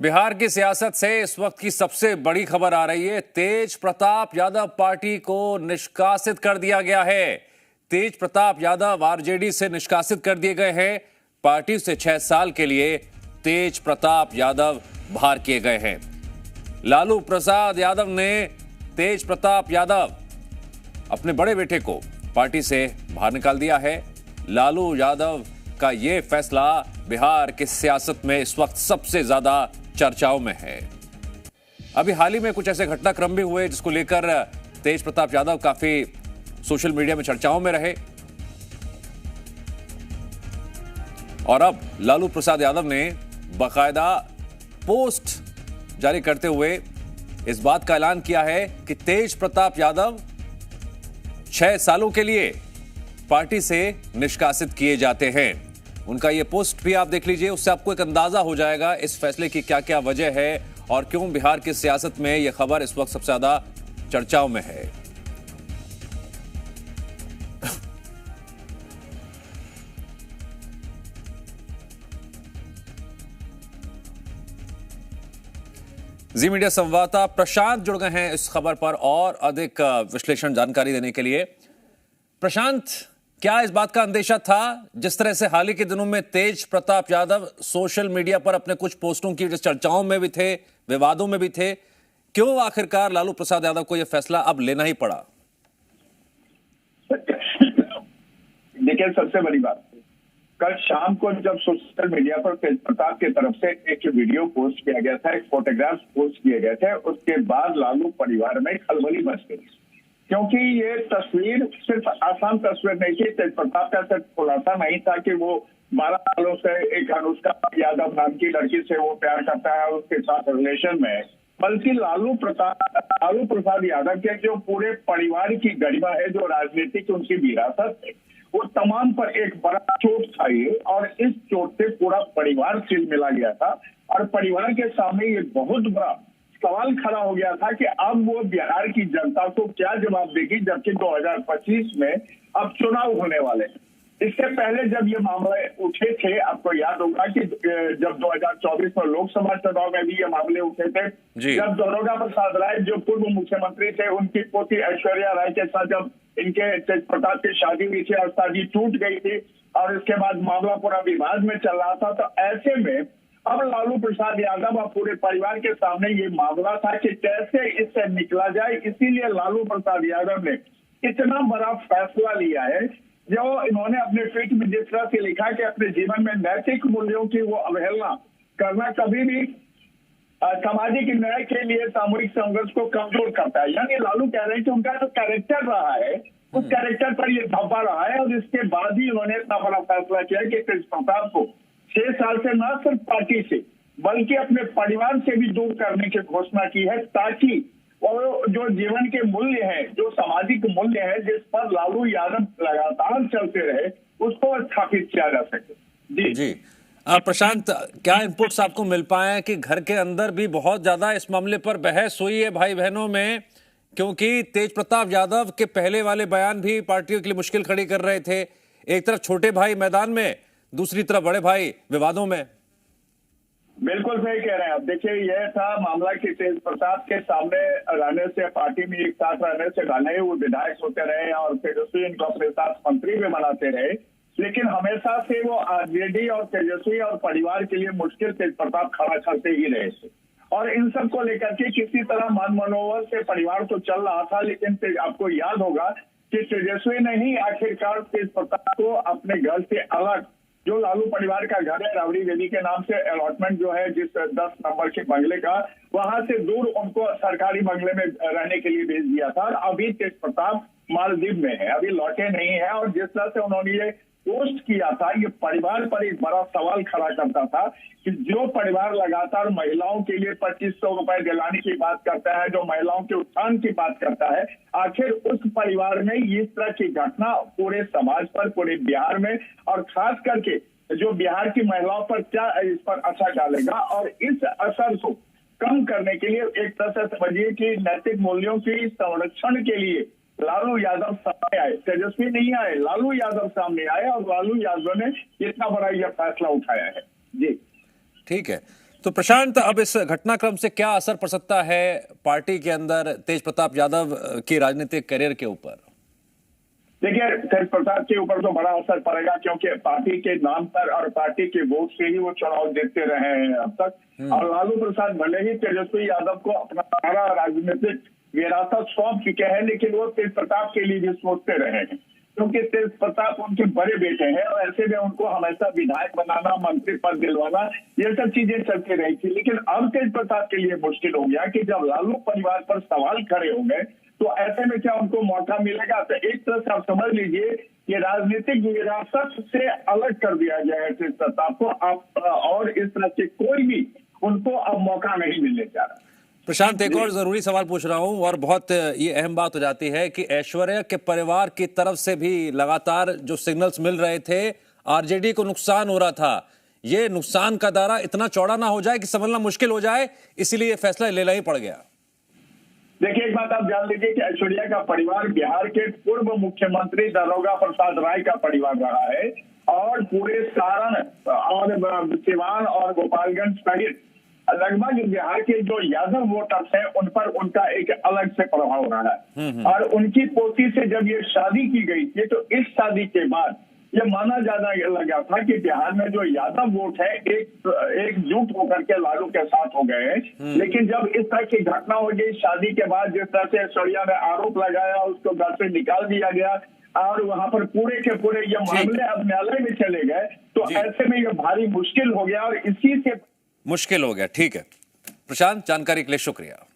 बिहार की सियासत से इस वक्त की सबसे बड़ी खबर आ रही है। तेज प्रताप यादव पार्टी को निष्कासित कर दिया गया है। तेज प्रताप यादव आरजेडी से निष्कासित कर दिए गए हैं। पार्टी से 6 साल के लिए तेज प्रताप यादव बाहर किए गए हैं। लालू प्रसाद यादव ने तेज प्रताप यादव अपने बड़े बेटे को पार्टी से बाहर निकाल दिया है। लालू यादव का यह फैसला बिहार की सियासत में इस वक्त सबसे ज्यादा चर्चाओं में है। अभी हाल ही में कुछ ऐसे घटनाक्रम भी हुए जिसको लेकर तेज प्रताप यादव काफी सोशल मीडिया में चर्चाओं में रहे और अब लालू प्रसाद यादव ने बाकायदा पोस्ट जारी करते हुए इस बात का ऐलान किया है कि तेज प्रताप यादव 6 सालों के लिए पार्टी से निष्कासित किए जाते हैं। उनका यह पोस्ट भी आप देख लीजिए, उससे आपको एक अंदाजा हो जाएगा इस फैसले की क्या क्या वजह है और क्यों बिहार की सियासत में यह खबर इस वक्त सबसे ज्यादा चर्चाओं में है। जी मीडिया संवाददाता प्रशांत जुड़ गए हैं इस खबर पर और अधिक विश्लेषण जानकारी देने के लिए। प्रशांत, क्या इस बात का अंदेशा था, जिस तरह से हाल ही के दिनों में तेज प्रताप यादव सोशल मीडिया पर अपने कुछ पोस्टों की चर्चाओं में भी थे, विवादों में भी थे, क्यों आखिरकार लालू प्रसाद यादव को यह फैसला अब लेना ही पड़ा? देखिए, सबसे बड़ी बात, कल शाम को जब सोशल मीडिया पर तेज प्रताप की तरफ से एक वीडियो पोस्ट किया गया था, एक फोटोग्राफ पोस्ट किए गए थे, उसके बाद लालू परिवार में खलबली मच गई, क्योंकि ये तस्वीर सिर्फ आसान तस्वीर नहीं थी। तेज प्रताप का सिर्फ खुलासा नहीं था कि वो 12 सालों से एक अनुष्का यादव नाम की लड़की से वो प्यार करता है, उसके साथ रिलेशन में है, बल्कि लालू प्रसाद यादव के जो पूरे परिवार की गरिमा है, जो राजनीतिक उनकी विरासत है, वो तमाम पर एक बड़ा चोट था ये। और इस चोट से पूरा परिवार सिलमिला गया था और परिवार के सामने ये बहुत बड़ा सवाल खड़ा हो गया था कि अब वो बिहार की जनता को क्या जवाब देगी, जबकि 2025 में अब चुनाव होने वाले हैं। इससे पहले जब ये मामले उठे थे, आपको याद होगा कि जब 2024 में लोकसभा चुनाव में भी ये मामले उठे थे, जब दारोगा प्रसाद राय जो पूर्व मुख्यमंत्री थे, उनकी पोती ऐश्वर्या राय के साथ जब इनके तेज प्रताप की शादी हुई थी और शादी टूट गई थी और इसके बाद मामला पूरा विवाद में चल रहा था, तो ऐसे में अब लालू प्रसाद यादव और पूरे परिवार के सामने ये मामला था कि कैसे इससे निकला जाए। इसीलिए लालू प्रसाद यादव ने इतना बड़ा फैसला लिया है, जो इन्होंने अपने ट्वीट में जिस तरह से लिखा कि अपने जीवन में नैतिक मूल्यों की वो अवहेलना करना कभी भी सामाजिक न्याय के लिए सामूहिक संघर्ष को कमजोर करता है। यानी लालू कह रहे हैं कि उनका जो कैरेक्टर रहा है, उस कैरेक्टर पर ये धब्बा रहा है और इसके बाद ही उन्होंने इतना बड़ा फैसला किया कि तेज प्रताप को 6 साल से न सिर्फ पार्टी से बल्कि अपने परिवार से भी दूर करने की घोषणा की है, ताकि और जो जीवन के मूल्य हैं, जो सामाजिक मूल्य हैं, जिस पर लालू यादव लगातार चलते रहे, उसको स्थापित किया जा सके। जी प्रशांत, क्या इनपुट्स आपको मिल पाए कि घर के अंदर भी बहुत ज्यादा इस मामले पर बहस हुई है भाई बहनों में, क्योंकि तेज प्रताप यादव के पहले वाले बयान भी पार्टियों के लिए मुश्किल खड़ी कर रहे थे। एक तरफ छोटे भाई मैदान में, दूसरी तरफ बड़े भाई विवादों में। बिल्कुल सही कह रहे हैं आप। देखिए, यह था मामला कि तेज प्रताप के सामने रहने से, पार्टी में एक साथ रहने से भले वो विधायक होते रहे और तेजस्वी इनको अपने साथ मंत्री भी बनाते रहे, लेकिन हमेशा से वो आरजेडी और तेजस्वी और परिवार के लिए मुश्किल तेज प्रताप खड़ा करते ही रहे थे। और इन सब को लेकर के किसी तरह मन मनोबल से परिवार तो चल रहा था, लेकिन आपको याद होगा कि तेजस्वी ने ही आखिरकार तेज प्रताप को अपने घर से अलग, जो लालू परिवार का घर है, राबड़ी वैली के नाम से अलॉटमेंट जो है, जिस 10 नंबर के बंगले का, वहां से दूर उनको सरकारी बंगले में रहने के लिए भेज दिया था। अभी तेज प्रताप मालदीव में है, अभी लौटे नहीं है। और जिस तरह से उन्होंने ये पोस्ट किया था, ये परिवार पर एक बड़ा सवाल खड़ा करता था कि जो परिवार लगातार महिलाओं के लिए 2500 रुपए दिलाने की बात करता है, जो महिलाओं के उत्थान की बात करता है, आखिर उस परिवार में इस तरह की घटना पूरे समाज पर, पूरे बिहार में और खास करके जो बिहार की महिलाओं पर क्या इस पर असर डालेगा। और इस असर को कम करने के लिए एक तरह से समझिए कि नैतिक मूल्यों की संरक्षण के लिए लालू यादव सामने आए, तेजस्वी नहीं आए, लालू यादव सामने आए और लालू यादव ने इतना बड़ा यह फैसला उठाया है। जी ठीक है, तो प्रशांत, अब इस घटनाक्रम से क्या असर पड़ सकता है पार्टी के अंदर तेज प्रताप यादव के राजनीतिक करियर के ऊपर? देखिए, तेज प्रताप के ऊपर तो बड़ा असर पड़ेगा, क्योंकि पार्टी के नाम पर और पार्टी के वोट से ही वो चुनाव जीतते रहे हैं अब तक। और लालू प्रसाद भले ही तेजस्वी यादव को अपना सारा राजनीतिक विरासत सौंप चुके हैं, लेकिन वो तेज प्रताप के लिए भी सोचते रहे हैं, क्योंकि तेज प्रताप उनके बड़े बेटे हैं और ऐसे में उनको हमेशा विधायक बनाना, मंत्री पद दिलवाना, ये सब चीजें चलती रही थी। लेकिन अब तेज प्रताप के लिए मुश्किल हो गया कि जब लालू परिवार पर सवाल खड़े हो गए, तो ऐसे में क्या उनको मौका मिलेगा? तो एक तरह से आप समझ लीजिए कि राजनीतिक विरासत से अलग कर दिया गया है तेज प्रताप को। और इस तरह से कोई भी उनको अब मौका नहीं मिलने जा रहा। प्रशांत, एक और जरूरी सवाल पूछ रहा हूं, और बहुत ये अहम बात हो जाती है कि ऐश्वर्या के परिवार की तरफ से भी लगातार जो सिग्नल्स मिल रहे थे, आरजेडी को नुकसान हो रहा था। ये नुकसान का दायरा इतना चौड़ा ना हो जाए कि समझना मुश्किल हो जाए, इसीलिए ये फैसला लेना ही पड़ गया। देखिए, एक बात आप जान लीजिए कि ऐश्वर्या का परिवार बिहार के पूर्व मुख्यमंत्री दारोगा प्रसाद राय का परिवार रहा है, और पूरे सारण और सिवान और गोपालगंज सहित लगभग बिहार के जो यादव वोटर्स हैं उन पर उनका एक अलग से प्रभाव रहा है। और उनकी पोती से जब ये शादी की गई थी, तो इस शादी के बाद ये माना जाने लगा था कि बिहार में जो यादव वोट है एकजुट होकर के लालू के साथ हो गए हैं। लेकिन जब इस तरह की घटना हो गई शादी के बाद, जिस तरह से ऐश्वर्या ने आरोप लगाया, उसको घर से निकाल दिया गया और वहां पर पूरे के पूरे ये मामले अब न्यायालय में चले गए, तो ऐसे में ये भारी मुश्किल हो गया और इसी से मुश्किल हो गया। ठीक है प्रशांत, जानकारी के लिए शुक्रिया।